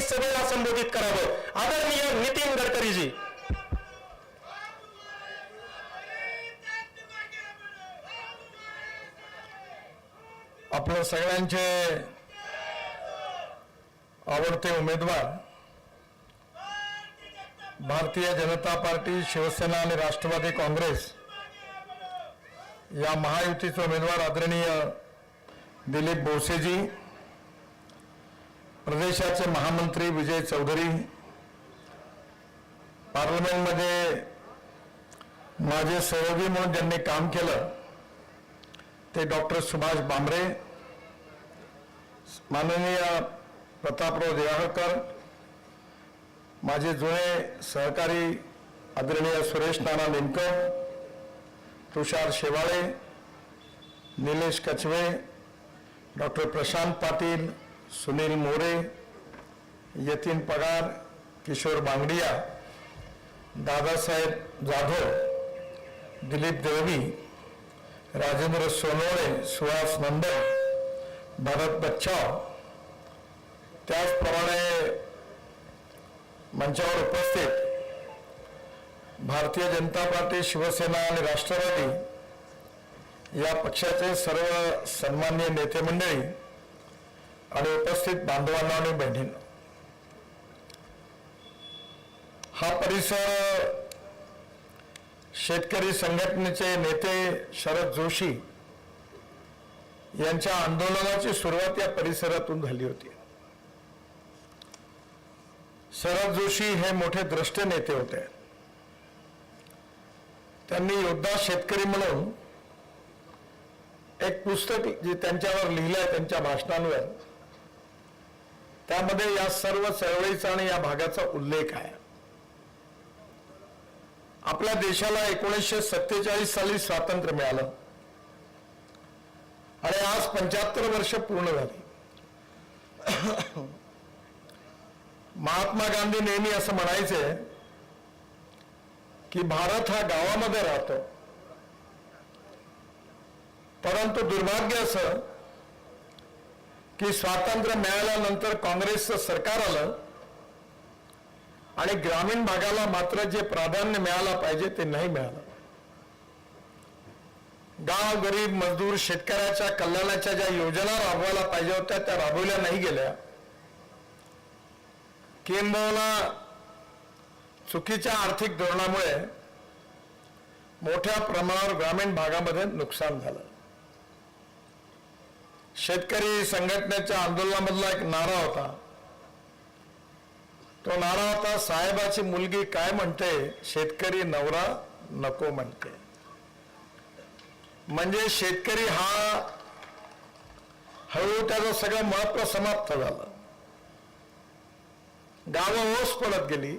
सभेला संबोधित करावं. आदरणीय नितीन गडकरीजी. आपल्या सगळ्यांचे आवडते उमेदवार भारतीय जनता पार्टी, शिवसेना आणि राष्ट्रवादी काँग्रेस या महायुतीचे उमेदवार आदरणीय दिलीप बोसेजी, प्रदेशाचे महामंत्री विजय चौधरी, पार्लमेंटमध्ये माझे सहयोगी म्हणून ज्यांनी काम केलं ते डॉक्टर सुभाष बांबरे, माननीय प्रतापराव देवाळकर, माझे जुने सहकारी आदरणीय सुरेश नाना निमकर, तुषार शेवाळे, निलेश कचवे, डॉक्टर प्रशांत पाटील, सुनील मोरे, यतीन पगार, किशोर बांगडिया, दादासाहेब जाधव, दिलीप देवगी, राजेंद्र सोनवणे, सुहास नंदन, भरत बच्चाव, त्याचप्रमाणे मंचावर उपस्थित भारतीय जनता पार्टी, शिवसेना आणि राष्ट्रवादी या पक्षाचे सर्व सन्माननीय नेते मंडळी आणि उपस्थित बांधवांना आणि बहिणींना, हा परिसर शेतकरी संघटनेचे नेते शरद जोशी यांच्या आंदोलनाची सुरुवात या परिसरातून झाली होती. शरद जोशी हे मोठे द्रष्टे नेते होते. त्यांनी योद्धा शेतकरी म्हणून एक पुस्तक जे त्यांच्यावर लिहिलंय त्यांच्या भाषणांवर, त्यामध्ये या सर्व चळवळीचा आणि या भागाचा उल्लेख आहे. आपल्या देशाला 1947 साली स्वातंत्र्य मिळालं आणि आज 75 वर्ष पूर्ण झाली. महात्मा गांधी नेहमी असं म्हणायचे की भारत हा गावामध्ये राहतो, परंतु दुर्भाग्य असं की स्वातंत्र्य मिळाल्यानंतर काँग्रेसचं सरकार आलं आणि ग्रामीण भागाला मात्र जे प्राधान्य मिळालं पाहिजे ते नाही मिळालं. गाव, गरीब, मजदूर, शेतकऱ्याच्या कल्याणाच्या ज्या योजना राबवायला पाहिजे होत्या त्या राबवल्या नाही गेल्या. किंबहुना चुकीच्या आर्थिक धोरणामुळे मोठ्या प्रमाणावर ग्रामीण भागामध्ये नुकसान झालं. शेतकरी संघटनेच्या आंदोलनामधला एक नारा होता, तो नारा होता, साहेबाची मुलगी काय म्हणते, शेतकरी नवरा नको म्हणते. म्हणजे शेतकरी हा हळूहळू त्याचं सगळं महत्व समाप्त झालं. गावं ओस पडत गेली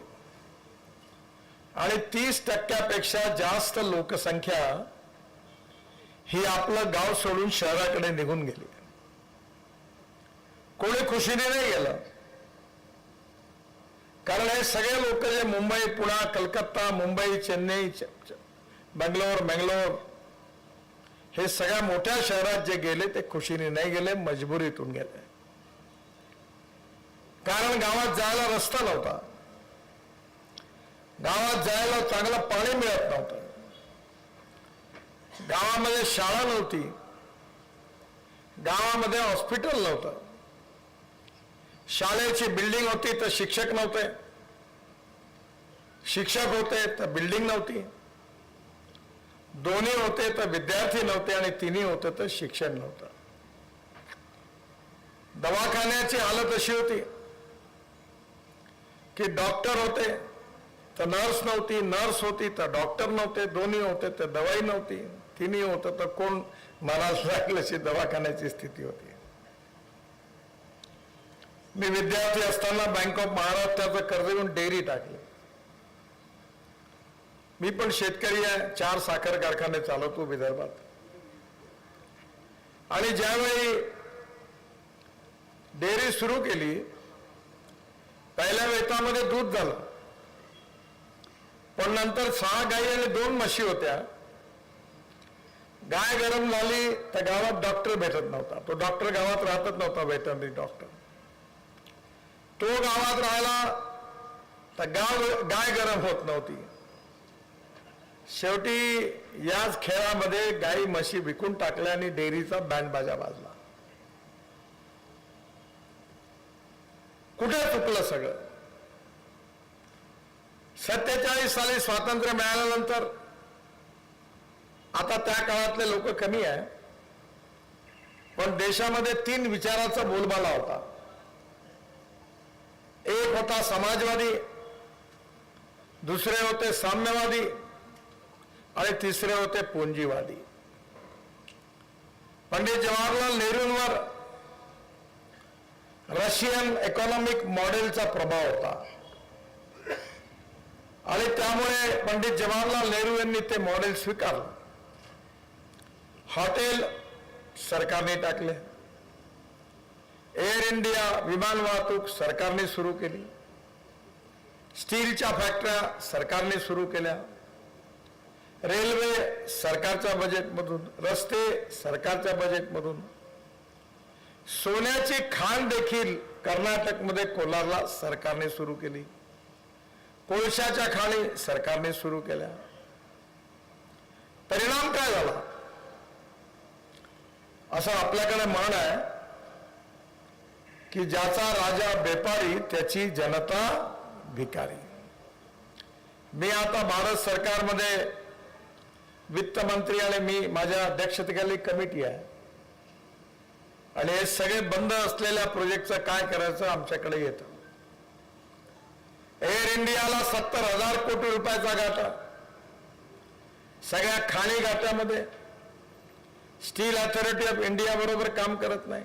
आणि 30% जास्त लोकसंख्या ही आपलं गाव सोडून शहराकडे निघून गेली. कोणी खुशीने नाही गेलं, कारण हे सगळे लोक जे मुंबई, पुणे, कलकत्ता, मुंबई, चेन्नई, बेंगलोर हे सगळ्या मोठ्या शहरात जे गेले ते खुशीने नाही गेले, मजबुरीतून गेले. कारण गावात जायला रस्ता नव्हता, गावात जायला चांगलं पाणी मिळत नव्हतं, गावामध्ये शाळा नव्हती, गावामध्ये हॉस्पिटल नव्हतं, शाळेची बिल्डिंग होती तर शिक्षक नव्हते, शिक्षक होते तर बिल्डिंग नव्हती, दोन्ही होते तर विद्यार्थी नव्हते आणि तिन्ही होते तर शिक्षण नव्हतं. दवाखान्याची हालत अशी होती की डॉक्टर होते तर नर्स नव्हती, नर्स होती तर डॉक्टर नव्हते, दोन्ही होते तर दवाई नव्हती, तिन्ही होतं तर कोण मनाला लागलं अशी दवाखान्याची स्थिती होती. मी विद्यार्थी असताना बँक ऑफ महाराष्ट्राचं कर्ज घेऊन डेअरी टाकली. मी पण शेतकरी आहे, 4 साखर कारखाने चालवतो विदर्भात. आणि ज्यावेळी डेअरी सुरू केली, पहिल्या वेतामध्ये दूध झालं, पण नंतर 6 गायी आणि 2 म्हशी होत्या. गाय गरम झाली तर गावात डॉक्टर भेटत नव्हता, तो डॉक्टर गावात राहतच नव्हता, वेटरनरी डॉक्टर. तो गावात राहिला तर गाय गरम होत नव्हती. शेवटी याच खेळामध्ये गाई म्हशी विकून टाकल्या आणि डेअरीचा बँड बाजा वाजला. कुठे चुकलं सगळं? 47 साली स्वातंत्र्य मिळाल्यानंतर आता त्या काळातले लोक कमी आहे, पण देशामध्ये 3 विचाराचा बोलबाला होता. एक होता समाजवादी, दुसरे होते साम्यवादी आणि तिसरे होते पुंजीवादी. पंडित जवाहरलाल नेहरूंवर रशियन इकॉनॉमिक मॉडेलचा प्रभाव होता आणि त्यामुळे पंडित जवाहरलाल नेहरू यांनी ते मॉडेल स्वीकारलं. हॉटेल सरकारने टाकले, एअर इंडिया विमान वाहतूक सरकारने सुरू केली, स्टीलच्या फॅक्टऱ्या सरकारने सुरू केल्या, रेल्वे सरकारच्या बजेटमधून, रस्ते सरकारच्या बजेटमधून, सोन्याची खाण देखील कर्नाटकमध्ये कोलारला सरकारने सुरू केली, कोळशाच्या खाणी सरकारने सुरू केल्या. परिणाम काय झाला? असं आपल्याकडे म्हण आहे की ज्याचा राजा बेपारी त्याची जनता भिकारी. मी आता भारत सरकारमध्ये वित्तमंत्री आणि मी माझ्या अध्यक्षतेखाली कमिटी आहे आणि हे सगळे बंद असलेल्या प्रोजेक्टचं काय करायचं आमच्याकडे येतं. एअर इंडियाला 70,000 कोटी रुपयाचा घाटा, सगळ्या खाणी घाट्यामध्ये स्टील अथॉरिटी ऑफ इंडिया बरोबर काम करत नाही,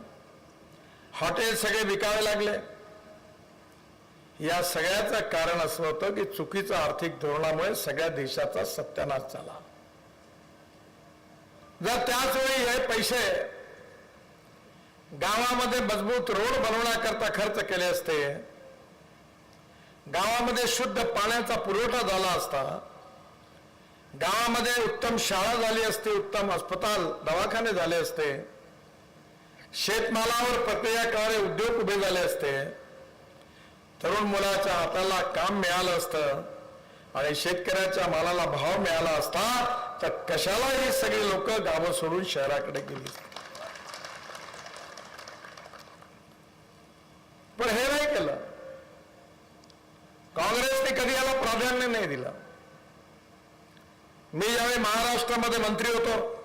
हॉटेल सगळे विकावे लागले. या सगळ्याचं कारण असं होतं की चुकीच्या आर्थिक धोरणामुळे सगळ्या देशाचा सत्यानाश झाला. जर त्याच वेळी हे पैसे गावामध्ये मजबूत रोड बनवण्याकरता खर्च केले असते, गावामध्ये शुद्ध पाण्याचा पुरवठा झाला असता, गावामध्ये उत्तम शाळा झाली असती, उत्तम अस्पताल दवाखाने झाले असते, शेतमालावर प्रक्रिया करणारे उद्योग उभे झाले असते, तरुण मुलाच्या हाताला काम मिळालं असतं आणि शेतकऱ्याच्या मालाला भाव मिळाला असता, तर कशाला ही सगळी लोक गावं सोडून शहराकडे गेली. पण हे नाही केलं. काँग्रेसने कधी याला प्राधान्य नाही दिलं. मी ज्यावेळी महाराष्ट्रामध्ये मंत्री होतो,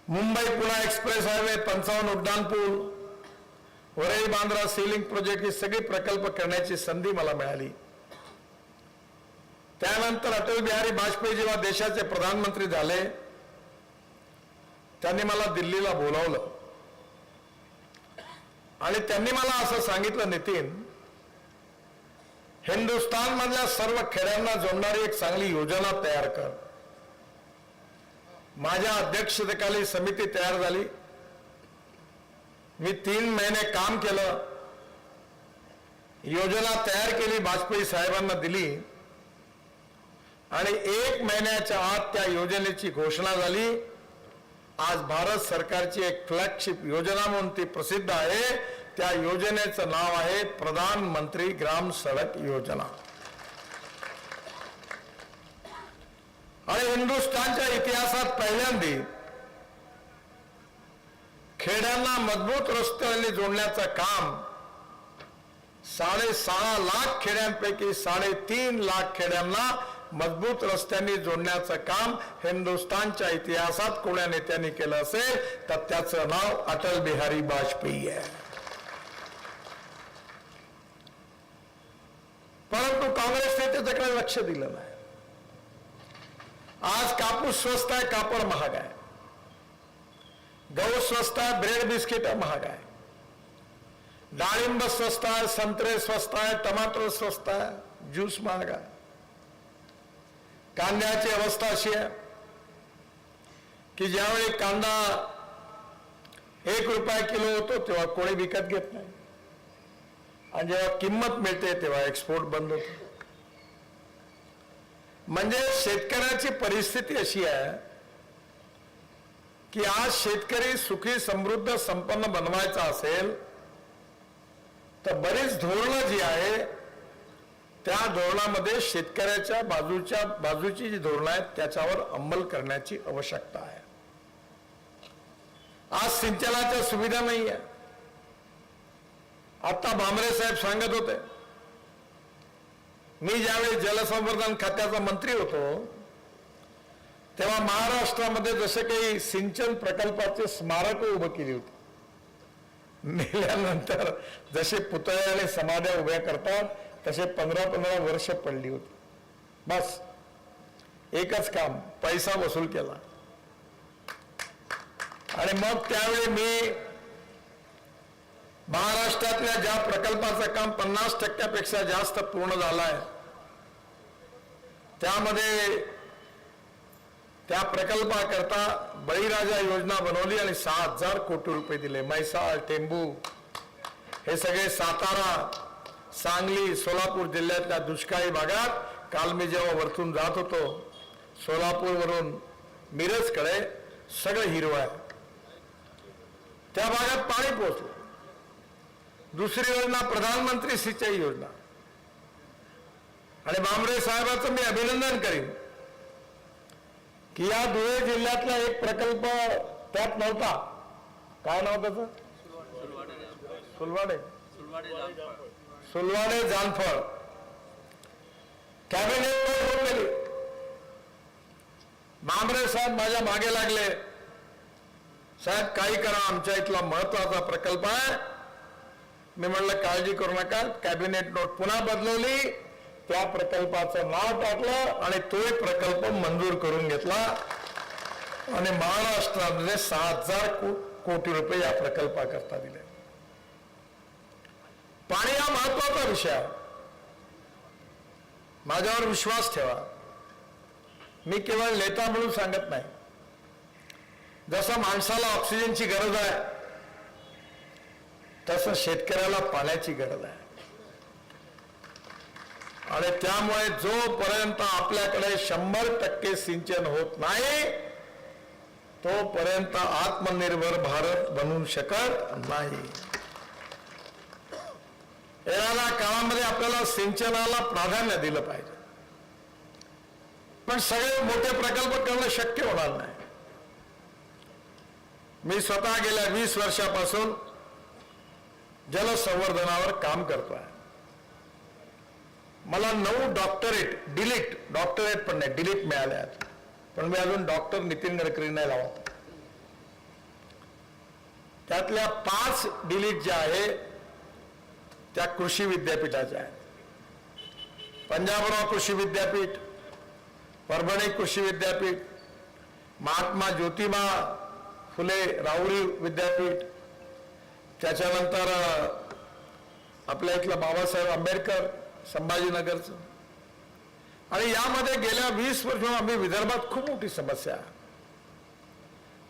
मुंबई पुणे एक्सप्रेस हायवे, 55 उड्डाण पूल, वरई बांद्रा सीलिंग प्रोजेक्ट, ही सगळी प्रकल्प करण्याची संधी मला मिळाली. त्यानंतर अटल बिहारी वाजपेयी जेव्हा देशाचे प्रधानमंत्री झाले, त्यांनी मला दिल्लीला बोलावलं आणि त्यांनी मला असं सांगितलं, नितीन, हिंदुस्थान मधल्या सर्व खेड्यांना जोडणारी एक चांगली योजना तयार कर. माझ्या अध्यक्षतेखाली समिती तयार झाली. मी 3 महिने काम केलं, योजना तयार केली, वाजपेयी साहेबांना दिली आणि 1 महिन्याच्या आत त्या योजनेची घोषणा झाली. आज भारत सरकारची एक फ्लॅगशिप योजना म्हणून ती प्रसिद्ध आहे. त्या योजनेचं नाव आहे प्रधानमंत्री ग्राम सडक योजना. आणि हिंदुस्थानच्या इतिहासात पहिल्यांदा खेड्यांना मजबूत रस्त्यांनी जोडण्याचं काम 6.5 लाख खेड्यांपैकी 3.5 लाख खेड्यांना मजबूत रस्त्यांनी जोडण्याचं काम हिंदुस्थानच्या इतिहासात कोण्या नेत्यांनी केलं असेल तर त्याचं नाव अटल बिहारी वाजपेयी आहे. परंतु काँग्रेसने त्याच्याकडे लक्ष दिलं नाही. आज कापूस स्वस्त आहे, कापड महाग आहे, गहू स्वस्त आहे, ब्रेड बिस्किट महाग आहे, डाळिंब स्वस्त आहे, संत्रे स्वस्त आहे, टमाटर स्वस्त आहे, ज्यूस महाग आहे. कांद्याची अवस्था अशी आहे की ज्यावेळी कांदा 1 रुपया किलो होतो तेव्हा कोणी विकत घेत नाही आणि जेव्हा किंमत मिळते तेव्हा एक्सपोर्ट बंद होतो. म्हणजे शेतकऱ्याची परिस्थिती अशी आहे की आज शेतकरी सुखी समृद्ध संपन्न बनवायचा असेल तर बरीच धोरणं जी आहे त्या धोरणामध्ये शेतकऱ्याच्या बाजूची जी धोरणं आहेत त्याच्यावर अंमल करण्याची आवश्यकता आहे. आज सिंचनाच्या सुविधा नाही आहे. आता भामरे साहेब सांगत होते, मी ज्यावेळी जलसंवर्धन खात्याचा मंत्री होतो तेव्हा महाराष्ट्रामध्ये जसे काही सिंचन प्रकल्पाचे स्मारक उभं केली होती. मेल्यानंतर जसे पुतळे आणि समाध्या उभ्या करतात तसे 15-15 वर्ष पडली होती. बस एकच काम, पैसा वसूल केला. आणि मग त्यावेळी मी महाराष्ट्रातल्या ज्या प्रकल्पाचं काम 50% जास्त पूर्ण झालं आहे त्यामध्ये त्या प्रकल्पाकरता बळीराजा योजना बनवली आणि 6,000 कोटी रुपये दिले. म्हैसाळ, टेंबू हे सगळे सातारा, सांगली, सोलापूर जिल्ह्यातल्या दुष्काळी भागात. काल मी जेव्हा वरतून जात होतो सोलापूरवरून मिरजकडे सगळं हिरवं आहे. त्या भागात पाणी पोहोचलं. दुसरी योजना प्रधानमंत्री सिंचाई योजना. आणि भामरे साहेबांचं मी अभिनंदन करीन की या धुळे जिल्ह्यातला एक प्रकल्प त्यात नव्हता. काय नाव त्याचं? सुलवाडे जानफळ कॅबिनेट गेली. भामरे साहेब माझ्या मागे लागले, साहेब काही करा, आमच्या इथला महत्वाचा प्रकल्प आहे. मी म्हणलं काळजी करू नका. कॅबिनेट नोट पुन्हा बदलवली, त्या प्रकल्पाचं नाव टाकलं आणि तोही प्रकल्प मंजूर करून घेतला आणि महाराष्ट्रामध्ये 6,000 कोटी रुपये या प्रकल्पाकरता दिले. पाणी हा महत्वाचा विषय आहे. माझ्यावर विश्वास ठेवा. मी केवळ नेता म्हणून सांगत नाही. जसं माणसाला ऑक्सिजनची गरज आहे तसं शेतकऱ्याला पाण्याची गरज आहे. आणि त्यामुळे जोपर्यंत आपल्याकडे 100% सिंचन होत नाही तोपर्यंत आत्मनिर्भर भारत बनू शकत नाही. येणाऱ्या काळामध्ये आपल्याला सिंचनाला प्राधान्य दिलं पाहिजे. पण सगळे मोठे प्रकल्प करणं शक्य होणार नाही. मी स्वतः गेल्या 20 वर्षापासून जलसंवर्धनावर काम करतोय. मला 9 डॉक्टरेट पण नाही, डिलीट मिळाले आहेत. पण मी अजून डॉक्टर नितीन गडकरी नाही लावत. त्यातल्या 5 डिलीट ज्या आहे त्या कृषी विद्यापीठाच्या आहेत. पंजाबराव कृषी विद्यापीठ, परभणी कृषी विद्यापीठ, महात्मा ज्योतिबा फुले राहुरी विद्यापीठ, त्याच्यानंतर आपल्या इथलं बाबासाहेब आंबेडकर संभाजीनगरचं. आणि यामध्ये गेल्या 20 वर्षांपासून आम्ही विदर्भात खूप मोठी समस्या आहे.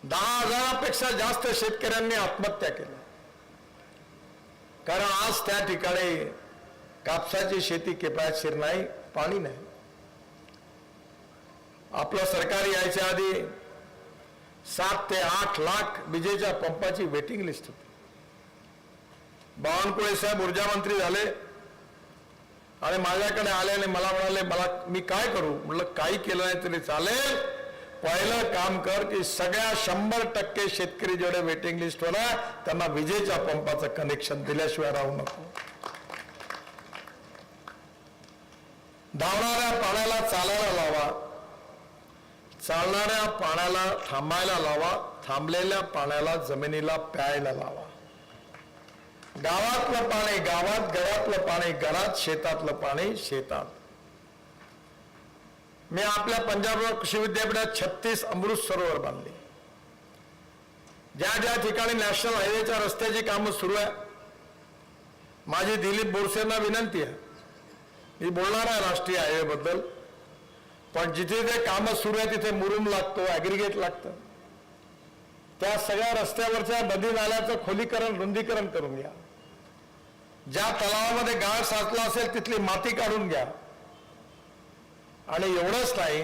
10,000पेक्षा जास्त शेतकऱ्यांनी आत्महत्या केल्या. कारण आज त्या ठिकाणी कापसाची शेती किफायतशीर नाही, पाणी नाही. आपलं सरकार यायच्या आधी 7 ते 8 लाख विजेच्या पंपाची वेटिंग लिस्ट होती. बावनकुळे साहेब ऊर्जा मंत्री झाले आणि माझ्याकडे आले आणि मला म्हणाले, मी काय करू? म्हटलं काही केलं नाही तरी चालेल, पहिलं काम कर की सगळ्या 100% शेतकरी जेवढे वेटिंग लिस्टवर आहे त्यांना विजेच्या पंपाचं कनेक्शन दिल्याशिवाय राहू नको. धावणाऱ्या पाण्याला चालायला लावा, चालणाऱ्या पाण्याला थांबायला लावा, थांबलेल्या पाण्याला जमिनीला प्यायला लावा. गावातलं पाणी गावात, घरातलं पाणी घरात, शेतातलं पाणी शेतात. मी आपल्या पंजाबराव कृषी विद्यापीठात 36 अमृत सरोवर बांधले. ज्या ज्या ठिकाणी नॅशनल हायवेच्या रस्त्याची कामं सुरू आहे, माझी दिलीप बोरसेंना विनंती आहे, मी बोलणार आहे राष्ट्रीय हायवे बद्दल, पण जिथे ते कामं सुरू आहे तिथे मुरुम लागतो, ॲग्रिगेट लागतं. त्या सगळ्या रस्त्यावरच्या नदी नाल्याचं खोलीकरण, रुंदीकरण करून घ्या. ज्या तलावामध्ये गाळ साचला असेल तिथली माती काढून घ्या. आणि एवढंच नाही,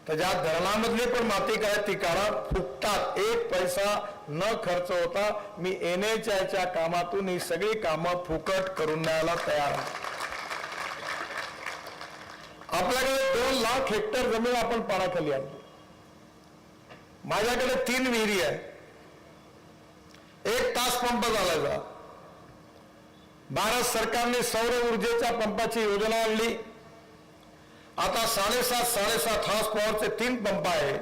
त्याच्या धरणामधली पण माती काय ती काढा, फुकटात, एक पैसा न खर्च होता. मी NHAच्या कामातून ही सगळी कामं फुकट करून द्यायला तयार आहे. आपल्याकडे 2 लाख हेक्टर जमीन आपण पाण्याखाली आणली. माझ्याकडे 3 विहिरी आहे. 1 तास पंप चालायचा. भारत सरकारने सौर ऊर्जेच्या पंपाची योजना आणली. आता 7.5 हॉर्स पॉवरचे 3 पंप आहे.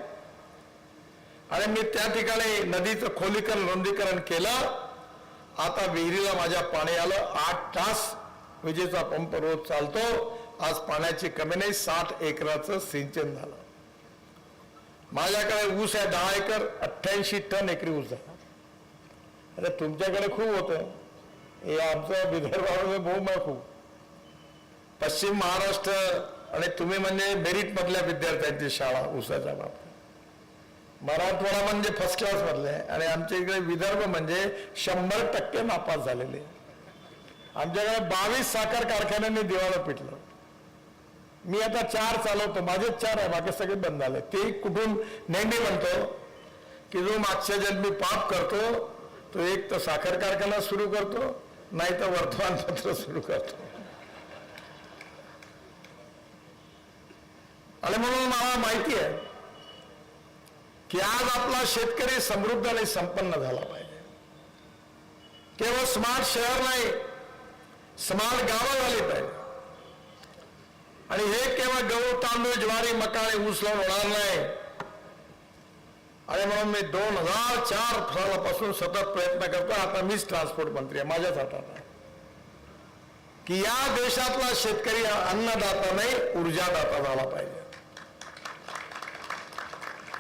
आणि मी त्या ठिकाणी नदीचं खोलीकरण रुंदीकरण केलं. आता विहिरीला माझ्या पाणी आलं. 8 तास विजेचा पंप रोज चालतो. आज पाण्याची कमी नाही. 60 एकराचं सिंचन झालं. माझ्याकडे ऊस आहे 10 एकर, 88 टन एकरी ऊस आहे. अरे तुमच्याकडे खूप होतं. हे आमचं विदर्भामध्ये भूम आहे खूप. पश्चिम महाराष्ट्र आणि तुम्ही म्हणजे मेरिट मधल्या विद्यार्थ्यांची शाळा ऊसाच्या बाबतीत. मराठवाडा म्हणजे फर्स्ट क्लास मधले आणि आमच्या इकडे विदर्भ म्हणजे 100% नापास झालेले. आमच्याकडे 22 साखर कारखान्यांनी दिवाळं पिटलं. मी आता 4 चालवतो. माझेच 4 आहे, बाकी सगळे बंद झाले. ते कुठून नेहमी म्हणतो की जो मागच्या जन्मी पाप करतो तो एक तर साखर कारखाना सुरू करतो, नाही तर वर्तमानपत्र सुरू करतो. आणि म्हणून मला माहिती आहे की आज आपला शेतकरी समृद्ध आणि संपन्न झाला पाहिजे. केवळ स्मार्ट शहर नाही, स्मार्ट गावं झाली पाहिजे. आणि हे केवळ गहू, तांदूळ, ज्वारी, मका आणि ऊस लावून होणार नाही. आणि म्हणून मी 2004 सालापासून सतत प्रयत्न करतो. आता मीच ट्रान्सपोर्ट मंत्री आहे. माझ्याच हातात आहे की या देशातला शेतकरी हा अन्नदाता नाही, ऊर्जादाता झाला पाहिजे.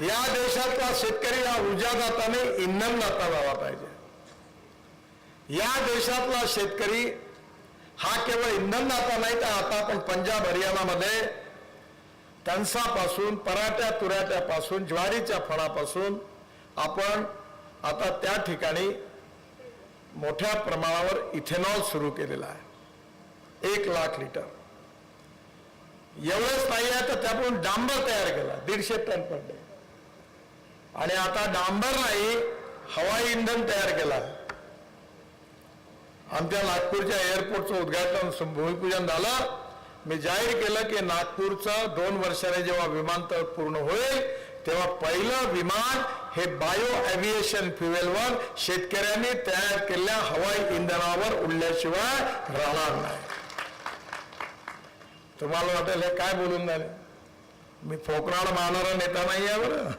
या देशातला शेतकरी हा ऊर्जादाता नाही, इंधनदाता झाला पाहिजे. या देशातला शेतकरी हा केवळ इंधनदाता नाही, तर आता आपण पंजाब हरियाणामध्ये कणसापासून, पराठ्या तुराट्यापासून, ज्वारीच्या फळापासून आपण आता त्या ठिकाणी मोठ्या प्रमाणावर इथेनॉल सुरू केलेला आहे. 1 लाख लिटर. एवढंच नाही आहे तर त्यापासून डांबर तयार केला 150 टन पर डे. आणि आता डांबर नाही, हवाई इंधन तयार केला. आमच्या नागपूरच्या एअरपोर्टचं उद्घाटन, भूमिपूजन झालं. मी जाहीर केलं की नागपूरचं 2 वर्षाने जेव्हा विमानतळ पूर्ण होईल तेव्हा पहिलं विमान हे बायो एव्हिएशन फ्युएलवर शेतकऱ्यांनी तयार केलेल्या हवाई इंधनावर उडल्याशिवाय राहणार नाही. तुम्हाला वाटेल हे काय बोलून झाले, मी फोकराड मारणारा नेता नाही आहे बरं.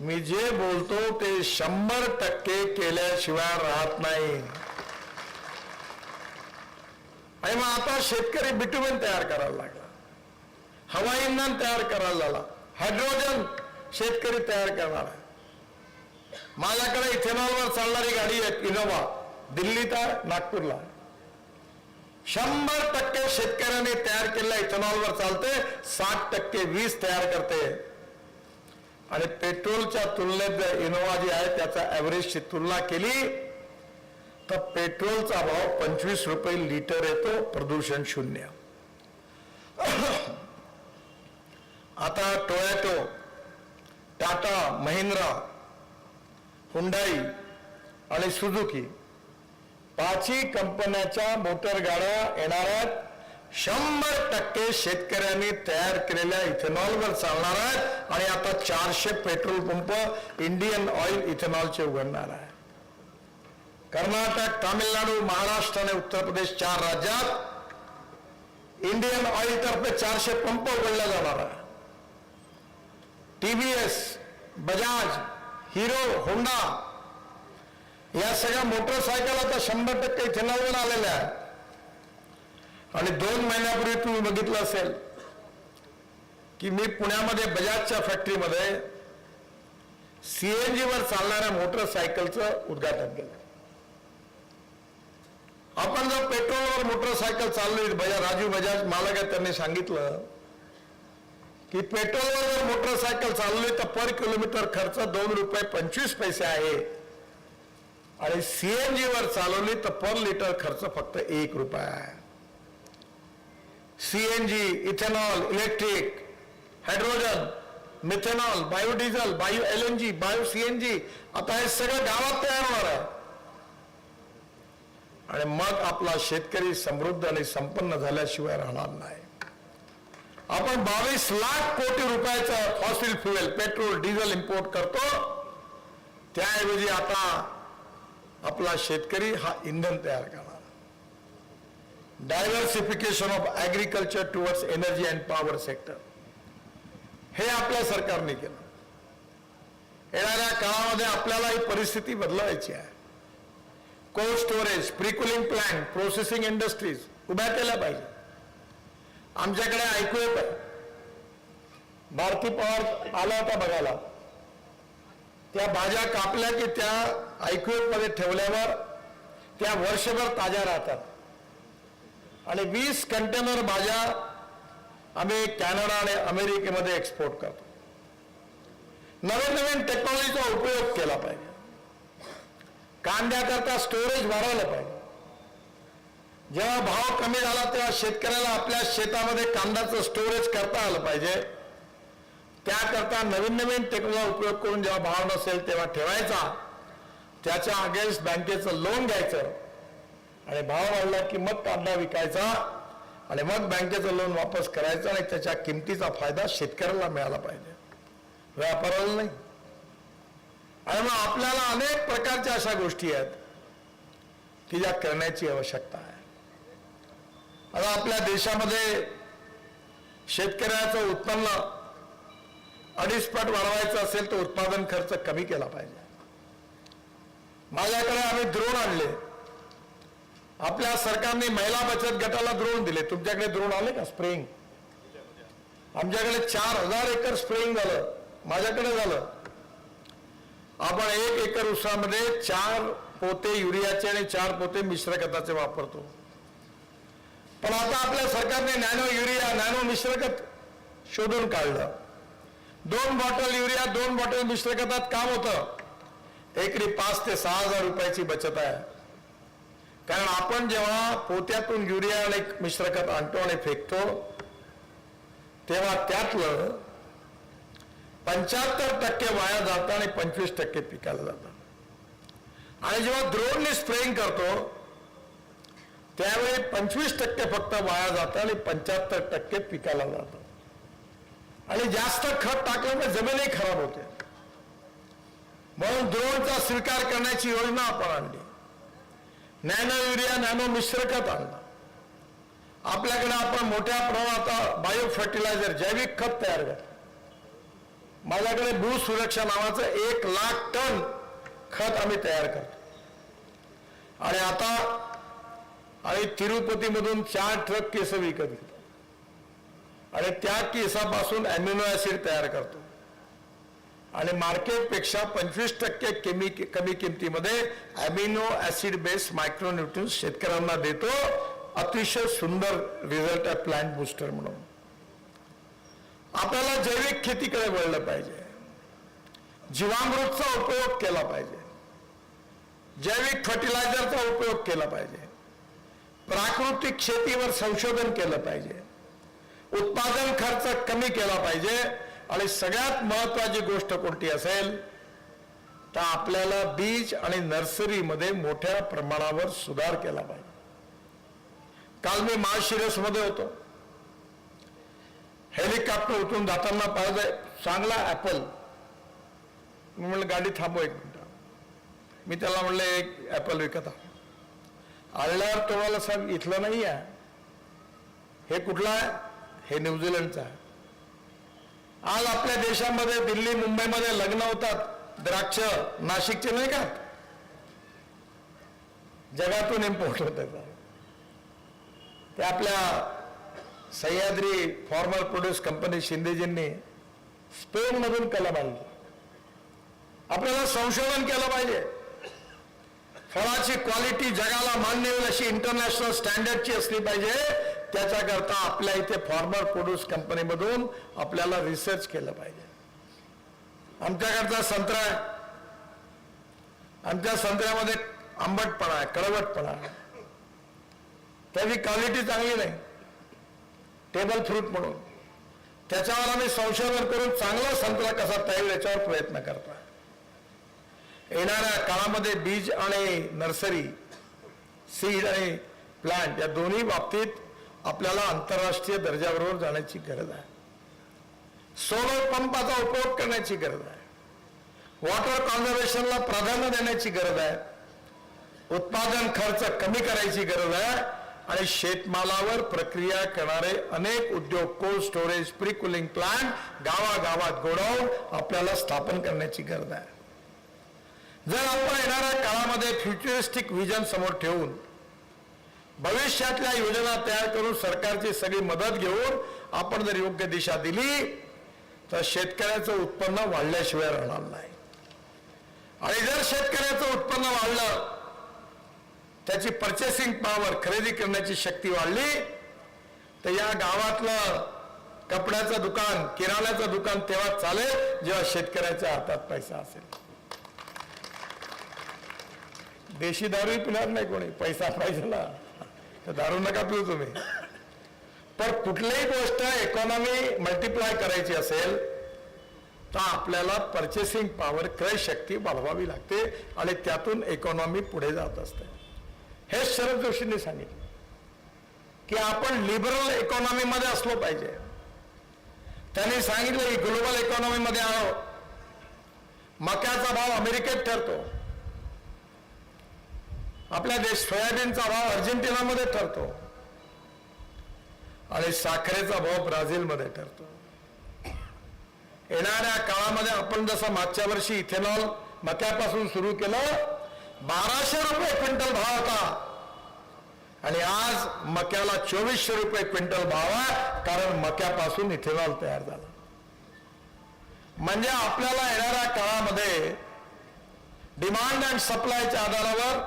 मी जे बोलतो ते 100% केल्याशिवाय राहत नाही. आणि मग आता शेतकरी बिटुमेन तयार करायला लागला, हवाई इंधन तयार करायला लागला, हायड्रोजन शेतकरी तयार करणार आहे. माझ्याकडे इथेनॉलवर चालणारी गाडी आहे इनोवा, दिल्लीत आहे, नागपूरला. 100% शेतकऱ्यांनी तयार केलेल्या इथेनॉलवर चालते, 60% वीज तयार करते. आणि पेट्रोलच्या तुलनेत जर इनोवा जी आहे त्याचा ॲव्हरेजची तुलना केली तर पेट्रोलचा भाव 25 रुपये लिटर येतो, प्रदूषण शून्य. आता टोयोटो, टाटा, महिंद्रा, हुंडाई आणि सुझुकी 5ही कंपन्याच्या मोटर गाड्या येणार आहेत. 100% शेतकऱ्यांनी तयार केलेल्या इथेनॉलवर चालणार आहेत. आणि आता 400 पेट्रोल पंप इंडियन ऑइल इथेनॉलचे उघडणार आहे. कर्नाटक, तामिळनाडू, महाराष्ट्र आणि उत्तर प्रदेश 4 राज्यात इंडियन ऑइल तर्फे 400 पंप उघडले जाणार आहे. TVS, बजाज, हिरो, होंडा या सगळ्या मोटरसायकल आता 100% इथेनॉलवर आलेल्या आहेत. आणि 2 महिन्यापूर्वी तुम्ही बघितलं असेल की मी पुण्यामध्ये बजाजच्या फॅक्टरीमध्ये CNG वर चालणाऱ्या मोटरसायकलचं उद्घाटन केलं. आपण जर पेट्रोलवर मोटरसायकल चालली, राजू बजाज मालक आहे, त्यांनी सांगितलं की पेट्रोलवर जर मोटरसायकल चालवली तर पर किलोमीटर खर्च 2 रुपये 25 पैसे आहे. आणि CNG वर चालवली तर पर लिटर खर्च फक्त 1 रुपया आहे. CNG, ethanol, electric hydrogen, methanol, biodiesel, bio LNG, bio CNG, आता हे सगळं गावात तयार होणार आहे. आणि मग आपला शेतकरी समृद्ध आणि संपन्न झाल्याशिवाय राहणार नाही. आपण 22 लाख कोटी रुपयाचं fossil fuel, petrol, diesel import करतो. त्याऐवजी आता आपला शेतकरी हा इंधन तयार करणार. Diversification of agriculture towards energy and power sector, हे आपल्या सरकारने केलं. येणाऱ्या काळामध्ये आपल्याला ही परिस्थिती बदलवायची आहे. Cold storage, precooling plant, processing industries उभ्या केल्या पाहिजे. आमच्याकडे ऐकू येत आहे, भारती पवार आला होता बघायला, त्या भाज्या कापल्या की त्या मध्ये ठेवल्यावर त्या वर्षभर ताज्या राहतात. आणि 20 कंटेनर भाज्या आम्ही कॅनडा आणि अमेरिकेमध्ये एक्सपोर्ट करतो. नवीन नवीन टेक्नॉलॉजीचा उपयोग केला पाहिजे. कांद्याकरता स्टोरेज वाढवलं पाहिजे. जेव्हा भाव कमी झाला तेव्हा शेतकऱ्याला आपल्या शेतामध्ये कांद्याचं स्टोरेज करता आलं पाहिजे. त्याकरता नवीन नवीन टेक्नॉलॉजीचा उपयोग करून जेव्हा भाव नसेल तेव्हा ठेवायचा, त्याच्या अगेन्स्ट बँकेचं लोन घ्यायचं आणि भाव वाढला की मग कांदा विकायचा आणि मग बँकेचं लोन वापस करायचं आणि त्याच्या किमतीचा फायदा शेतकऱ्याला मिळाला पाहिजे, व्यापाऱ्याला नाही. आणि मग आपल्याला अनेक प्रकारच्या अशा गोष्टी आहेत की ज्या करण्याची आवश्यकता आहे. आता आपल्या देशामध्ये शेतकऱ्याचं उत्पन्न 2.5 पट वाढवायचं असेल तर उत्पादन खर्च कमी केला पाहिजे. माझ्याकडे आम्ही ड्रोन आणले. आपल्या सरकारने महिला बचत गटाला ड्रोन दिले. तुमच्याकडे ड्रोन आले का स्प्रेइंग? आमच्याकडे 4000 एकर स्प्रेइंग झालं, माझ्याकडे झालं. आपण 1 एकर ऊसामध्ये 4 पोते युरियाचे आणि 4 पोते मिश्र खताचे वापरतो. पण आता आपल्या सरकारने नॅनो युरिया, नॅनो मिश्र खत शोधून काढलं. 2 बॉटल युरिया, 2 बॉटल मिश्र खतात काम होतं. एकरी 5 ते 6,000 रुपयाची बचत आहे. कारण आपण जेव्हा पोत्यातून युरिया आणि मिश्र खत आणतो आणि फेकतो तेव्हा त्यातलं 75% वाया जातं आणि 25% पिकाला जातं. आणि जेव्हा ड्रोनने स्प्रेइंग करतो त्यावेळी 25% फक्त वाया जातं आणि 75% पिकाला जातं. आणि जास्त खत टाकल्यामुळे जमीनही खराब होते. म्हणून ड्रोनचा स्वीकार करण्याची योजना आपण आणली. नॅनो युरिया, नॅनो मिश्र खत आणलं. आपल्याकडे आपण मोठ्या प्रमाणात बायो फर्टिलायझर, जैविक खत तयार करतो. माझ्याकडे भू सुरक्षा नावाचं 1 लाख टन खत आम्ही तयार करतो. आणि आता आम्ही तिरुपतीमधून 4 ट्रक केस विकत घेतो आणि त्या केसापासून अॅमिनो ऍसिड तयार करतो. आणि मार्केटपेक्षा 25% कमी किमतीमध्ये अॅमिनो ऍसिड बेस्ड मायक्रोन्यूट्रियन्स शेतकऱ्यांना देतो. अतिशय सुंदर रिझल्ट आहे प्लांट बुस्टर म्हणून. आपल्याला जैविक शेतीकडे वळलं पाहिजे. जीवामृतचा उपयोग केला पाहिजे. जैविक फर्टिलायझरचा उपयोग केला पाहिजे. प्राकृतिक शेतीवर संशोधन केलं पाहिजे. उत्पादन खर्च कमी केला पाहिजे. आणि सगळ्यात महत्वाची गोष्ट कोणती असेल तर आपल्याला बीज आणि नर्सरीमध्ये मोठ्या प्रमाणावर सुधार केला पाहिजे. काल मी माळशिरसमध्ये होतो. हेलिकॉप्टर उतरून जाताना पाहिजे चांगला ऍपल. मी म्हणलं गाडी थांबव 1 मिनिट. मी त्याला म्हणलं 1 ऍपल विकत आल्यावर तुम्हाला सांग इथलं नाही आहे, हे कुठलं आहे, हे न्यूझीलंडचं आहे. आज आपल्या देशामध्ये दिल्ली, मुंबईमध्ये लग्न होतात, द्राक्ष नाशिकचे नाही का, जगातून इम्पोर्ट होतात. ते आपल्या सह्याद्री फॉर्मर प्रोड्यूस कंपनी शिंदेजींनी स्पेन मधून कलम आणली. आपल्याला संशोधन केलं पाहिजे. फळाची क्वालिटी जगाला मान्य होईल अशी इंटरनॅशनल स्टँडर्डची असली पाहिजे. त्याच्याकरता आपल्या इथे फॉर्मर प्रोड्यूस कंपनीमधून आपल्याला रिसर्च केलं पाहिजे. आमच्याकडचा संत्रा आहे, आमच्या संत्र्यामध्ये आंबटपणा आहे, कडवटपणा आहे, त्याची क्वालिटी चांगली नाही, टेबल फ्रूट म्हणून. त्याच्यावर आम्ही संशोधन करून चांगला संत्रा कसा तयार याच्यावर प्रयत्न करतो. येणाऱ्या काळामध्ये बीज आणि नर्सरी, सीड आणि प्लांट या दोन्ही बाबतीत आपल्याला आंतरराष्ट्रीय दर्जाबरोबर जाण्याची गरज आहे. सोलर पंपाचा उपयोग करण्याची गरज आहे. वॉटर कॉन्झर्वेशनला प्राधान्य देण्याची गरज आहे. उत्पादन खर्च कमी करायची गरज आहे आणि शेतमालावर प्रक्रिया करणारे अनेक उद्योग, cold storage, pre cooling plant गावागावात गोडाऊन आपल्याला स्थापन करण्याची गरज आहे. जर आपण येणाऱ्या काळामध्ये फ्युचरिस्टिक विजन समोर ठेवून भविष्यातल्या योजना तयार करून सरकारची सगळी मदत घेऊन आपण जर योग्य दिशा दिली तर शेतकऱ्याचं उत्पन्न वाढल्याशिवाय राहणार नाही. आणि जर शेतकऱ्याचं उत्पन्न वाढलं, त्याची पर्चेसिंग पॉवर, खरेदी करण्याची शक्ती वाढली, तर या गावातलं कपड्याचं दुकान, किराण्याचं दुकान तेव्हा चालेल जेव्हा शेतकऱ्याच्या हातात पैसा असेल. देशी दारू पिणार नाही कोणी, पैसा पाहिजे ना, तर दारू नका पिऊ तुम्ही. पण कुठलीही गोष्ट इकॉनॉमी मल्टिप्लाय करायची असेल तर आपल्याला पर्चेसिंग पॉवर, क्रय शक्ती वाढवावी लागते आणि त्यातून इकॉनॉमी पुढे जात असते. हे शरद जोशींनी सांगितलं की आपण लिबरल इकॉनॉमीमध्ये असलो पाहिजे. त्यांनी सांगितलं की ग्लोबल इकॉनॉमीमध्ये आहोत. मक्याचा भाव अमेरिकेत ठरतो, आपल्या देश सोयाबीनचा भाव अर्जेंटिनामध्ये ठरतो आणि साखरेचा भाव ब्राझीलमध्ये ठरतो. येणाऱ्या काळामध्ये आपण जसं मागच्या वर्षी इथेनॉल मक्यापासून सुरू केलं, 1200 रुपये क्विंटल भाव होता आणि आज मक्याला 2400 रुपये क्विंटल भाव आहे, कारण मक्यापासून इथेनॉल तयार झालं. म्हणजे आपल्याला येणाऱ्या काळामध्ये डिमांड अँड सप्लायच्या आधारावर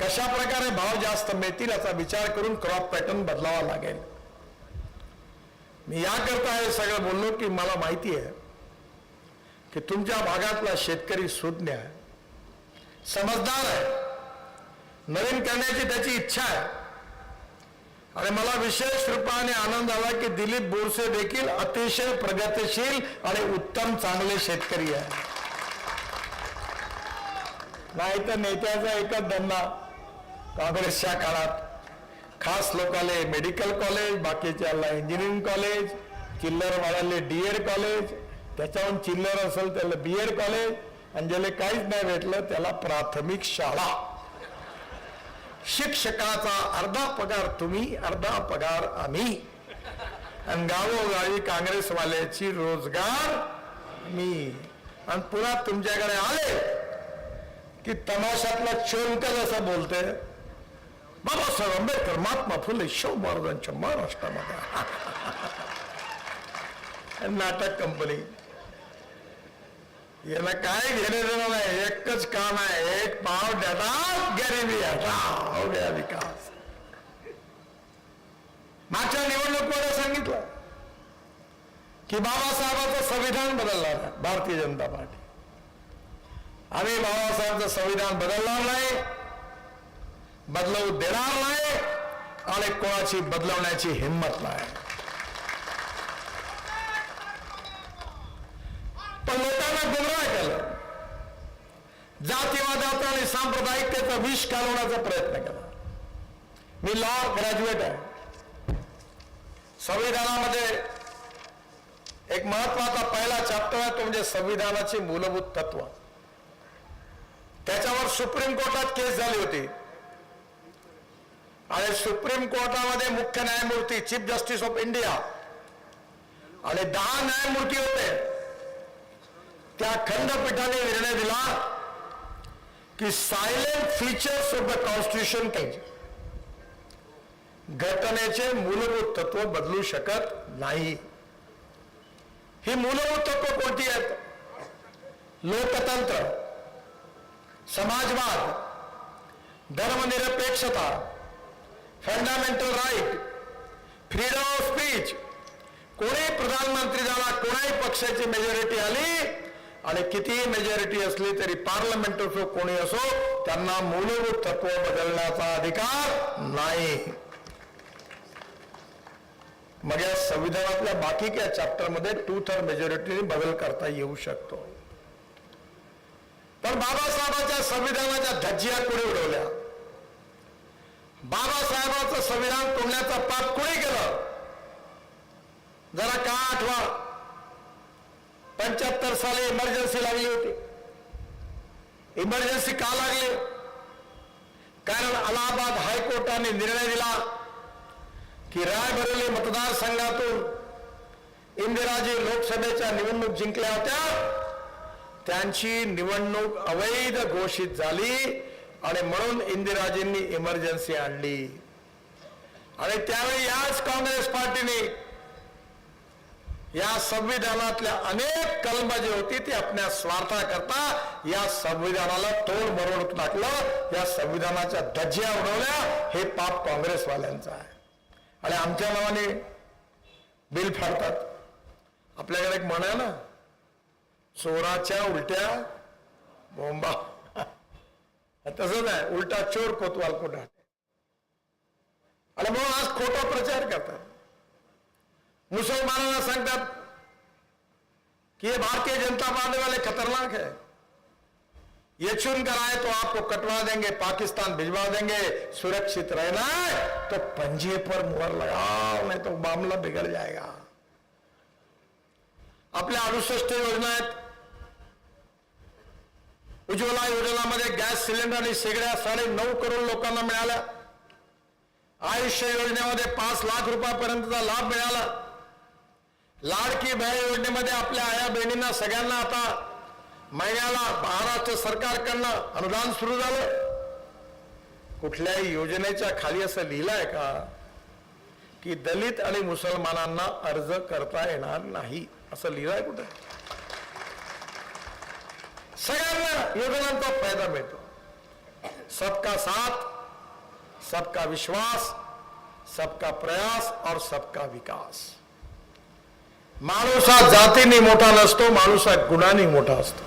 कशा प्रकारे भाव जास्त मिळतील याचा विचार करून क्रॉप पॅटर्न बदलावा लागेल. मी याकरता हे सगळं बोललो की मला माहिती आहे की तुमच्या भागातला शेतकरी सुज्ञ आहे, समजदार आहे, नवीन करण्याची त्याची इच्छा आहे. आणि मला विशेष रूपाने आनंद आला की दिलीप बोरसे देखील अतिशय प्रगतिशील आणि उत्तम चांगले शेतकरी आहे. नाही तर नेत्याचा एकच धंदा काँग्रेसच्या काळात, खास लोकाले मेडिकल कॉलेज, बाकीच्याला इंजिनिअरिंग कॉलेज, चिल्लर वाल्याले डीएड कॉलेज, त्याच्याहून चिल्लर असेल त्याला बीएड कॉलेज, आणि ज्याला काहीच नाही भेटलं त्याला प्राथमिक शाळा. शिक्षकाचा अर्धा पगार तुम्ही, अर्धा पगार आम्ही, आणि गावोगावी काँग्रेसवाल्याची रोजगार मी. आणि पुन्हा तुमच्याकडे आले की तमाशातला चोलक असं बोलते, बाबासाहेब आंबेडकर, महात्मा फुले, शाहू महाराजांच्या महाराष्ट्रामध्ये नाटक कंपनी. याला काय घेणे देणं नाही, एकच काम आहे, एक पाव डाटा गरिबी हटाओ, हो गया विकास. मागच्या निवडणुकीमध्ये सांगितलं की बाबासाहेबांचं संविधान बदलणार आहे भारतीय जनता पार्टी. आम्ही बाबासाहेबांचं संविधान बदलणार नाही, बदलवू देणार नाही आणि कोणाची बदलवण्याची हिंमत नाही. पण लोकांना गुमराह केलं, जातीवादाचा आणि सांप्रदायिकतेचा विष घालवण्याचा प्रयत्न केला. मी लॉ ग्रॅज्युएट आहे. संविधानामध्ये एक महत्वाचा पहिला चॅप्टर आहे, तो म्हणजे संविधानाची मूलभूत तत्व. त्याच्यावर सुप्रीम कोर्टात केस झाली होती आणि सुप्रीम कोर्टामध्ये मुख्य न्यायमूर्ती, चीफ जस्टिस ऑफ इंडिया आणि 10 न्यायमूर्ती होते. त्या खंडपीठाने निर्णय दिला की silent features of the constitution काही घटनेचे मूलभूत तत्व बदलू शकत नाही. ही मूलभूत तत्व कोणती आहेत? लोकतंत्र, समाजवाद, धर्मनिरपेक्षता, fundamental right, freedom of speech. कोणी प्रधानमंत्री झाला, कोणाही पक्षाची मेजॉरिटी आली आणि कितीही मेजॉरिटी असली तरी पार्लमेंट असो कोणी असो, त्यांना मूलभूत तत्व बदलण्याचा अधिकार नाही. मग या संविधानातल्या बाकी काय चॅप्टर मध्ये 2/3 मेजॉरिटीने बदल करता येऊ शकतो. पण बाबासाहेबांच्या संविधानाच्या धज्जिया कोणी उडवल्या? बाबासाहेबांचं संविधान तोडण्याचा पाप कोणी केलं? जरा का आठवा. 75 साली इमर्जन्सी लागली होती. इमर्जन्सी का लागली? कारण अलाहाबाद हायकोर्टाने निर्णय दिला की रायबरेली मतदारसंघातून इंदिराजी लोकसभेच्या निवडणूक जिंकल्या होत्या, त्यांची निवडणूक अवैध घोषित झाली आणि म्हणून इंदिराजींनी इमर्जन्सी आणली. आणि त्यावेळी याच काँग्रेस पार्टीने या संविधानातल्या अनेक कलम जे होती ती आपल्या स्वार्थाकरता या संविधानाला तोड मरोड टाकलं, या संविधानाच्या धज्जिया उडवल्या. हे पाप काँग्रेसवाल्यांचं आहे आणि आमच्या नावाने बिल फाडतात. आपल्याकडे एक म्हण आहे ना, चोराच्या उलट्या बोंबा. तसंच आहे, उलटा चोर कोतवाल कोठा. आणि म्हणून आज खोटा प्रचार करतात. मुसलमानांना सांगतात कि ये भारतीय जनता पार्टी वाले खतरनाक है, ये चुनकर आए तो आपको कटवा देंगे, पाकिस्तान भिजवा देंगे, सुरक्षित रहना है तो पंजे पर मुहर लगाओ, नहीं तो मामला बिगड़ जाएगा. आपल्या 68 योजना आहेत. उज्ज्वला योजनामध्ये गॅस सिलेंडर आणि शेगड्या 9.5 करोड लोकांना मिळाल्या. आयुष्य योजनेमध्ये 5 लाख रुपयापर्यंतचा लाभ मिळाला. लाडकी बहीण योजनेमध्ये आपल्या आया बहिणींना सगळ्यांना आता महिन्याला महाराष्ट्र सरकारकडनं अनुदान सुरू झालं. कुठल्याही योजनेच्या खाली असं लिहिलंय का की दलित आणि मुसलमानांना अर्ज करता येणार नाही? असं लिहिलंय कुठे? सगळ्यांना योजनांचा फायदा मिळतो. सबका साथ, सबका विश्वास, सबका प्रयास और सबका विकास. माणूस हा जातीने मोठा नसतो, माणूस हा गुणांनी मोठा असतो.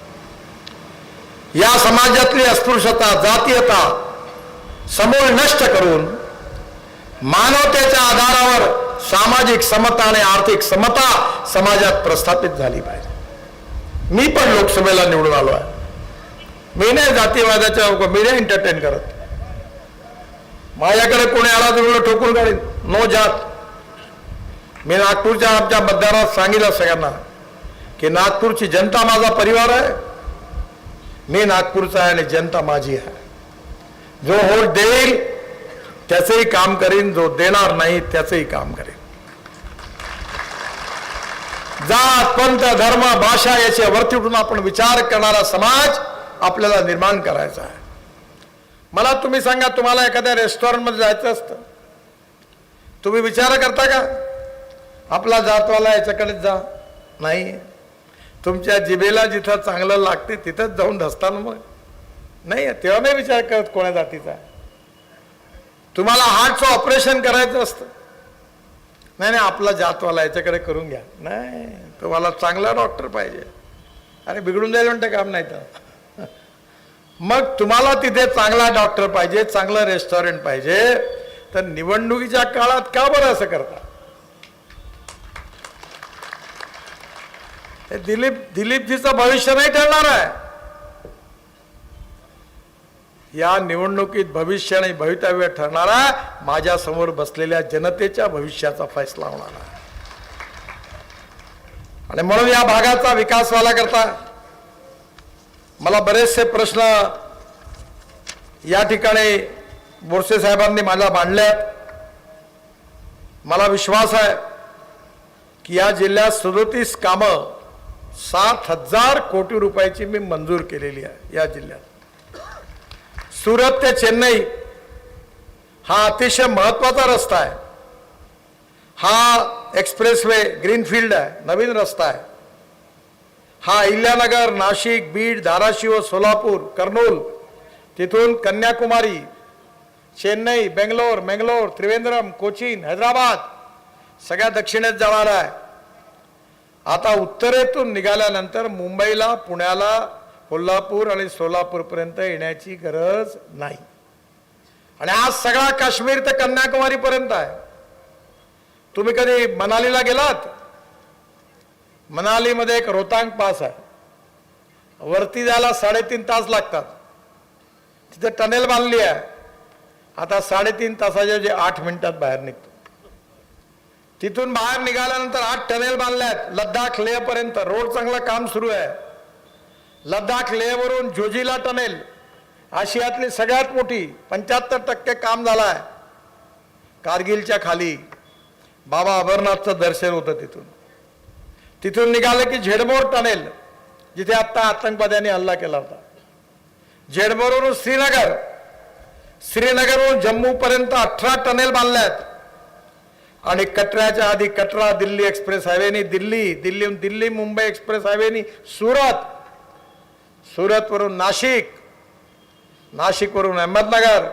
या समाजातली अस्पृश्यता, जातीयता समूळ नष्ट करून मानवतेच्या आधारावर सामाजिक समता आणि आर्थिक समता समाजात प्रस्थापित झाली पाहिजे. मी पण लोकसभेला निवडून आलो आहे. मी नाही जातीवादाच्या, मी नाही एंटरटेन करत. माझ्याकडे कोणी आला तर ठोकून काढीन. नो जात. मी नागपूरच्या आमच्या मतदारात सांगितलं सगळ्यांना की नागपूरची जनता माझा परिवार आहे. मी नागपूरचा आहे आणि जनता माझी आहे. जो वोट देईल त्याचंही काम करीन, जो देणार नाही त्याचंही काम करेन. जात, पंथ, धर्म, भाषा याच्या वरती उठून आपण विचार करणारा समाज आपल्याला निर्माण करायचा आहे. मला तुम्ही सांगा, तुम्हाला एखाद्या रेस्टॉरंटमध्ये जायचं असतं, तुम्ही विचार करता का आपला जातवाला याच्याकडेच जा? नाही. तुमच्या जिभेला जिथं चांगलं लागते तिथंच जाऊन धसता ना. मग नाही, तेव्हा नाही विचार करत कोणा जातीचा. तुम्हाला हार्टचं ऑपरेशन करायचं असतं, नाही नाही आपला जातवाला याच्याकडे करून घ्या. नाही, तुम्हाला चांगला डॉक्टर पाहिजे. अरे बिघडून जाईल म्हणते काम नाही तर. मग तुम्हाला तिथे चांगला डॉक्टर पाहिजे, चांगलं रेस्टॉरंट पाहिजे, तर निवडणुकीच्या काळात का बरं असं करता? दिलीपजीचं भविष्य नाही ठरणार आहे. या निवडणुकीत भविष्य आणि भवितव्य ठरणारा माझ्या समोर बसलेल्या जनतेच्या भविष्याचा फैसला होणार आहे. आणि म्हणून या भागाचा विकास व्हायला करता मला बरेचसे प्रश्न या ठिकाणी बोरसे साहेबांनी माझ्या मांडले. मला विश्वास आहे की या जिल्ह्यात 37 कामं 7,000 कोटी रुपयाची मी मंजूर केलेली आहे. या जिल्ह्यात सुरत ते चेन्नई हा अतिशय महत्वाचा रस्ता आहे. हा एक्सप्रेसवे ग्रीनफील्ड आहे, नवीन रस्ता आहे. हा अहिल्यानगर, नाशिक, बीड, धाराशिव, सोलापूर, कर्नूल, तिथून कन्याकुमारी, चेन्नई, बेंगलोर, मंगलोर, त्रिवेंद्रम, कोचीन, हैदराबाद सगळ्या दक्षिणेत जाणार आहे. आता उत्तरेतून निघाल्यानंतर मुंबईला, पुण्याला, कोल्हापूर आणि सोलापूरपर्यंत येण्याची गरज नाही. आणि आज सगळा काश्मीर ते कन्याकुमारी पर्यंत आहे. तुम्ही कधी मनालीला गेलात? मनालीमध्ये एक रोहतांग पास आहे, वरती जायला 3.5 तास लागतात. तिथे टनेल बांधली आहे. आता 3.5 तासाच्या जे 8 मिनिटात बाहेर निघतो. तिथून बाहेर निघाल्यानंतर 8 टनेल बांधल्यात लद्दाख लेह पर्यंत. रोड चांगलं काम सुरू आहे. लद्दाख लेहवरून जोजिला टनेल आशियातली सगळ्यात मोठी 75% काम झालं आहे. कारगिलच्या खाली बाबा अमरनाथचं दर्शन होतं तिथून. तिथून निघालं की झेडमोर टनेल, जिथे आता आतंकवाद्यांनी हल्ला केला होता. झेडमोरवरून श्रीनगर, श्रीनगरवरून जम्मू पर्यंत 18 टनेल बांधल्यात. आणि कटराच्या आधी कटरा दिल्ली एक्सप्रेस हायवेनी दिल्लीहून दिल्ली मुंबई एक्सप्रेस हायवेनी सुरत, सुरतवरून नाशिक, नाशिकवरून अहमदनगर,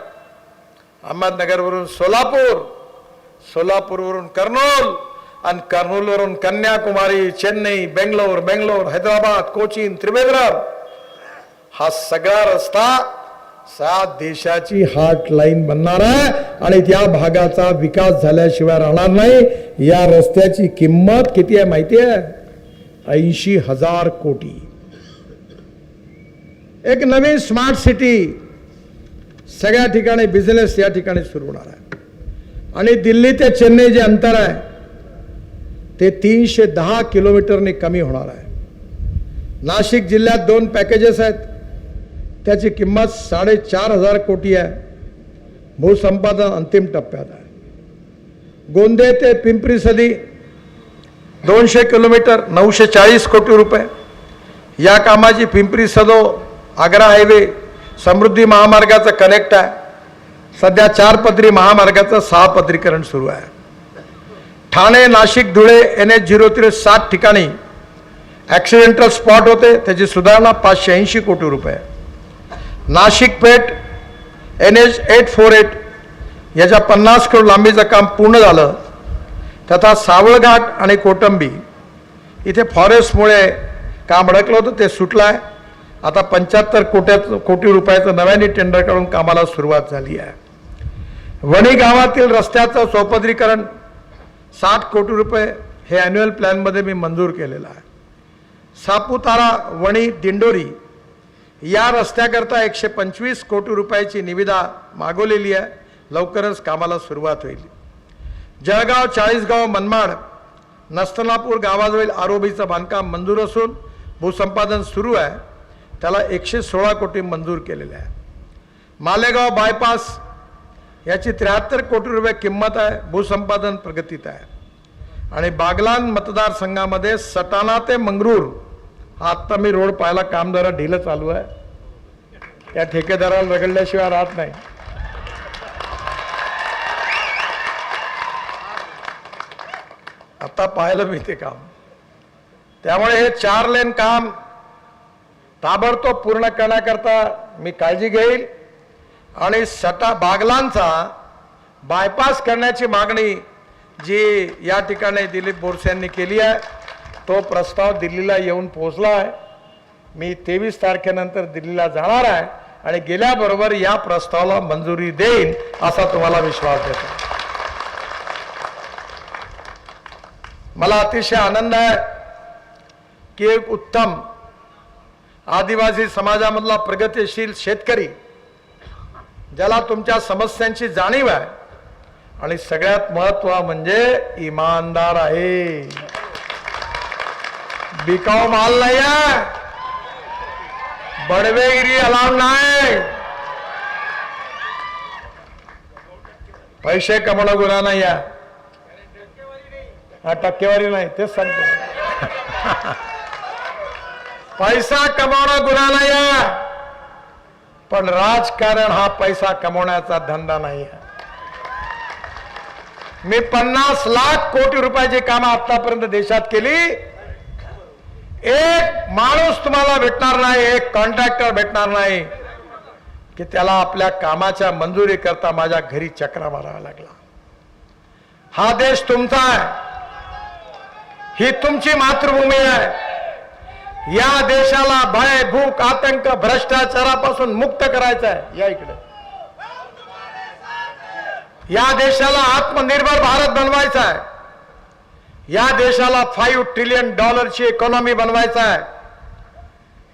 अहमदनगरवरून सोलापूर, सोलापूरवरून कर्नूल आणि कर्नूलवरून कन्याकुमारी, चेन्नई, बेंगलोर, हैदराबाद, कोचीन, त्रिवेंद्रम. हा सगळा रस्ता 7 देशाची हार्ट लाईन बनणार आहे आणि त्या भागाचा विकास झाल्याशिवाय राहणार नाही. या रस्त्याची किंमत किती आहे माहिती आहे? 80,000 कोटी. एक नवीन स्मार्ट सिटी सगळ्या ठिकाणी बिझनेस या ठिकाणी सुरू होणार आहे. आणि दिल्ली ते चेन्नई जे अंतर आहे ते 310 किलोमीटरने कमी होणार आहे. नाशिक जिल्ह्यात 2 पॅकेजेस आहेत, त्याची किंमत 4,500 कोटी आहे. भूसंपादन अंतिम टप्प्यात आहे. गोंदे ते पिंपरी सदी 200 किलोमीटर 940 कोटी रुपये. या कामाची पिंपरी सदो आग्रा हायवे समृद्धी महामार्गाचं कनेक्ट आहे. सध्या 4 पदरी महामार्गाचं 6 पदरीकरण सुरू आहे. ठाणे नाशिक धुळे NH03 7 ठिकाणी ॲक्सिडेंटल स्पॉट होते, त्याची सुधारणा 580 कोटी रुपये. नाशिक पेठ NH848 याच्या 50 किलो लांबीचं काम पूर्ण झालं. तथा सावळघाट आणि कोटंबी इथे फॉरेस्टमुळे काम अडकलं होतं, ते सुटलं आहे. आता 75 कोटी रुपयाचं नव्याने टेंडर काढून कामाला सुरुवात झाली आहे. वणी गावातील रस्त्याचं चौपदरीकरण 60 कोटी रुपये हे ॲन्युअल प्लॅनमध्ये मी मंजूर केलेलं आहे. सापुतारा वणी दिंडोरी या रस्त्याकरता 125 कोटी रुपयाची निविदा मागवलेली आहे. लवकरच कामाला सुरुवात होईल. जळगाव चाळीसगाव मनमाड नस्तनापूर गावाजवळ आरोबीचं बांधकाम मंजूर असून भूसंपादन सुरू आहे. त्याला 116 कोटी मंजूर केलेले आहे. मालेगाव बायपास याची 73 कोटी रुपये किंमत आहे. भूसंपादन प्रगतीत आहे. आणि बागलान मतदारसंघामध्ये सटाणा ते मंगरूर हा आत्ता मी रोड पाहायला काम जरा ढिलं चालू आहे. त्या ठेकेदाराला रगडल्याशिवाय राहत नाही. आता पाहिलं मी ते काम. त्यामुळे हे 4 लेन काम ताबडतोब पूर्ण करण्याकरता मी काळजी घेईल. आणि बागलांचा बायपास करण्याची मागणी जी या ठिकाणी दिलीप बोरसे यांनी केली आहे, तो प्रस्ताव दिल्लीला येऊन पोहोचला आहे. मी 23 तारखेनंतर दिल्लीला जाणार आहे आणि गेल्याबरोबर या प्रस्तावाला मंजुरी देईन असा तुम्हाला विश्वास देतो. मला अतिशय आनंद आहे की एक उत्तम आदिवासी समाजामधला प्रगतिशील शेतकरी ज्याला तुमच्या समस्यांची जाणीव आहे आणि सगळ्यात महत्त्व म्हणजे इमानदार आहे. बिकाऊ माल नाही आहे, बडवेगिरी अलाव नाही, पैसे कमवणं गुन्हा नाही आहे. हा टक्केवारी नाही, तेच सांगतो. पैसा कमवणं गुन्हा नाही आहे, पण राजकारण हा पैसा कमवण्याचा धंदा नाही आहे. मी 50 लाख कोटी रुपयाची कामं आतापर्यंत देशात केली. एक माणूस तुम्हाला भेटणार नाही, एक कॉन्ट्रॅक्टर भेटणार नाही की त्याला आपल्या कामाच्या मंजुरी करता माझ्या घरी चक्रा मारावा लागला. हा देश तुमचा आहे, ही तुमची मातृभूमी आहे. या देशाला भय भूक आतंक भ्रष्टाचारापासून मुक्त करायचं आहे. या इकडे या देशाला आत्मनिर्भर भारत बनवायचा आहे. या देशाला $5 ट्रिलियन इकॉनॉमी बनवायचा आहे.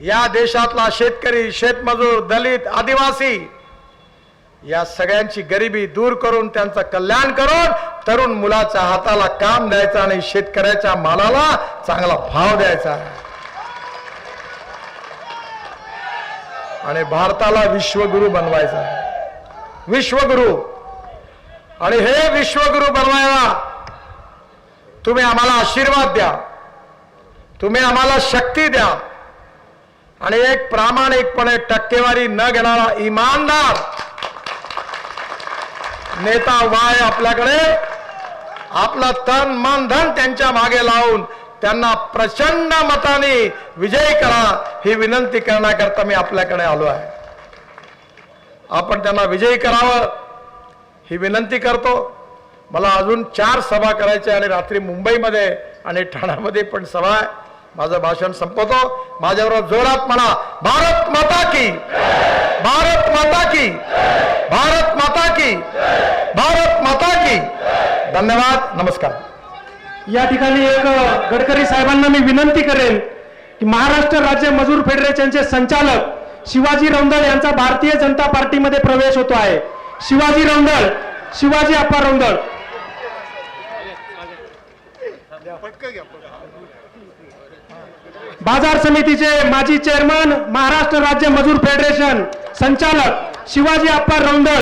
या देशातला शेतकरी, शेतमजूर, दलित, आदिवासी या सगळ्यांची गरिबी दूर करून त्यांचं कल्याण करून तरुण मुलाच्या हाताला काम द्यायचं आणि शेतकऱ्याच्या मालाला चांगला भाव द्यायचा आणि भारताला विश्वगुरु बनवायचा आहे. विश्वगुरु. आणि हे विश्वगुरु बनवायला तुम्ही आम्हाला आशीर्वाद द्या, तुम्ही आम्हाला शक्ती द्या आणि एक प्रामाणिकपणे टक्केवारी न घेणारा इमानदार नेता वाय आपल्याकडे आपला तन मन धन त्यांच्या मागे लावून त्यांना प्रचंड मताने विजयी करा ही विनंती करण्याकरता मी आपल्याकडे आलो आहे. आपण त्यांना विजयी करावं ही विनंती करतो. मला अजून 4 सभा करायच्या आणि रात्री मुंबईमध्ये आणि ठाण्यामध्ये पण सभा आहे. माझं भाषण संपवतो. माझ्याबरोबर जोरात म्हणा, भारत माता की, भारत माता की, भारत माता की, भारत माता की. धन्यवाद. नमस्कार. या ठिकाणी एक गडकरी साहेबांना मी विनंती करेन की महाराष्ट्र राज्य मजूर फेडरेशनचे संचालक शिवाजी रौंदळ यांचा भारतीय जनता पार्टीमध्ये प्रवेश होतो आहे. शिवाजी रौंदळ, शिवाजी अप्पा रौंदळ. बाजार समितीचे माजी चेअरमन, महाराष्ट्र राज्य मजूर फेडरेशन संचालक शिवाजी अप्पा रौंदळ.